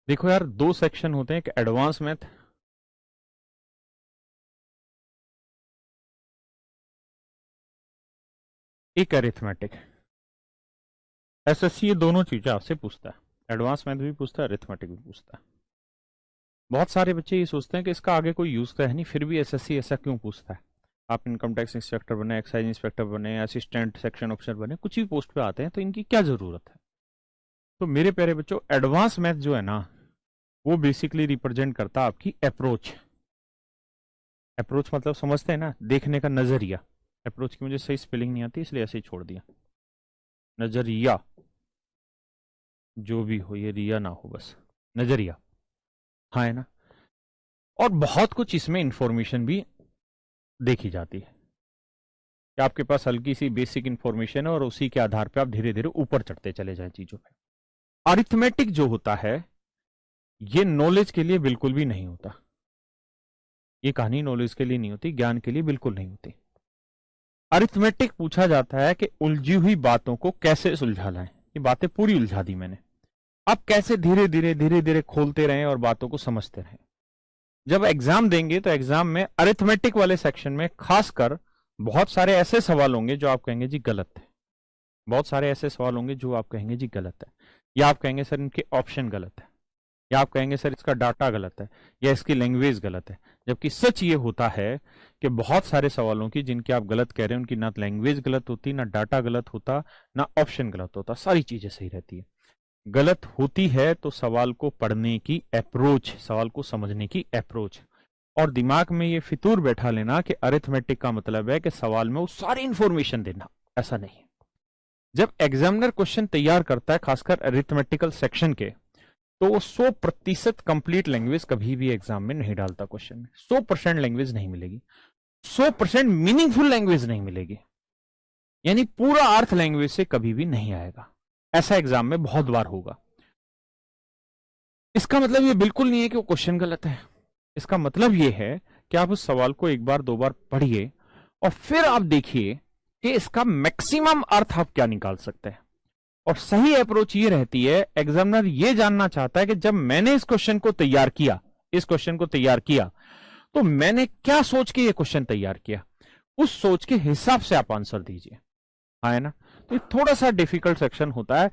देखो यार, दो सेक्शन होते हैं, एक एडवांस मैथ, एक अरिथमेटिक। एसएससी ये दोनों चीजें आपसे पूछता है, एडवांस मैथ भी पूछता है, अरिथमेटिक भी पूछता है। बहुत सारे बच्चे ये सोचते हैं कि इसका आगे कोई यूज तो है नहीं, फिर भी एसएससी ऐसा क्यों पूछता है। आप इनकम टैक्स इंस्पेक्टर बने, एक्साइज इंस्पेक्टर बने, असिस्टेंट सेक्शन ऑफिसर बने, कुछ भी पोस्ट पे आते हैं, तो इनकी क्या जरूरत है। तो मेरे प्यारे बच्चों, एडवांस मैथ जो है ना, वो बेसिकली रिप्रेजेंट करता है आपकी अप्रोच। अप्रोच मतलब समझते हैं ना, देखने का नजरिया। अप्रोच की मुझे सही स्पेलिंग नहीं आती, इसलिए ऐसे ही छोड़ दिया। नजरिया, जो भी हो, ये रिया ना हो, बस नजरिया। हाँ, है ना। और बहुत कुछ इसमें इंफॉर्मेशन भी देखी जाती है कि आपके पास हल्की सी बेसिक इंफॉर्मेशन है और उसी के आधार पे आप धीरे धीरे ऊपर चढ़ते चले जाएं चीजों पे। अरिथमेटिक जो होता है, ये नॉलेज के लिए बिल्कुल भी नहीं होता। ये कहानी नॉलेज के लिए नहीं होती, ज्ञान के लिए बिल्कुल नहीं होती। अरिथमेटिक पूछा जाता है कि उलझी हुई बातों को कैसे सुलझा लाएं। ये बातें पूरी उलझा दी मैंने, आप कैसे धीरे धीरे खोलते रहें और बातों को समझते रहें। जब एग्जाम देंगे तो एग्जाम में अरिथमेटिक वाले सेक्शन में खासकर बहुत सारे ऐसे सवाल होंगे जो आप कहेंगे जी गलत है। बहुत सारे ऐसे सवाल होंगे जो आप कहेंगे जी गलत है, या आप कहेंगे सर इनके ऑप्शन गलत है, या आप कहेंगे सर इसका डाटा गलत है, या इसकी लैंग्वेज गलत है। जबकि सच ये होता है कि बहुत सारे सवालों की जिनके आप गलत कह रहे हैं, उनकी ना लैंग्वेज गलत होती, ना डाटा गलत होता, ना ऑप्शन गलत होता, सारी चीजें सही रहती है। गलत होती है तो सवाल को पढ़ने की अप्रोच, सवाल को समझने की अप्रोच। और दिमाग में ये फितूर बैठा लेना कि अरिथमेटिक का मतलब है कि सवाल में वो सारी इंफॉर्मेशन देना, ऐसा नहीं है। जब एग्जामिनर क्वेश्चन तैयार करता है, खासकर अरिथमेटिकल सेक्शन के, तो वो 100% कंप्लीट लैंग्वेज कभी भी एग्जाम में नहीं डालता। क्वेश्चन में 100% लैंग्वेज नहीं मिलेगी, 100% मीनिंगफुल लैंग्वेज नहीं मिलेगी, यानी पूरा अर्थ लैंग्वेज से कभी भी नहीं आएगा। ऐसा एग्जाम में बहुत बार होगा। इसका मतलब ये बिल्कुल नहीं है कि वो क्वेश्चन गलत है। इसका मतलब ये है कि आप उस सवाल को एक बार दो बार पढ़िए और फिर आप देखिए कि इसका मैक्सिमम अर्थ आप क्या निकाल सकते हैं। और सही अप्रोच ये रहती है, एग्जामिनर ये जानना चाहता है कि जब मैंने इस क्वेश्चन को तैयार किया, इस क्वेश्चन को तैयार किया, तो मैंने क्या सोच के ये क्वेश्चन तैयार किया, उस सोच के हिसाब से आप आंसर दीजिए। हाँ, है ना। तो ये थोड़ा सा डिफिकल्ट सेक्शन होता है,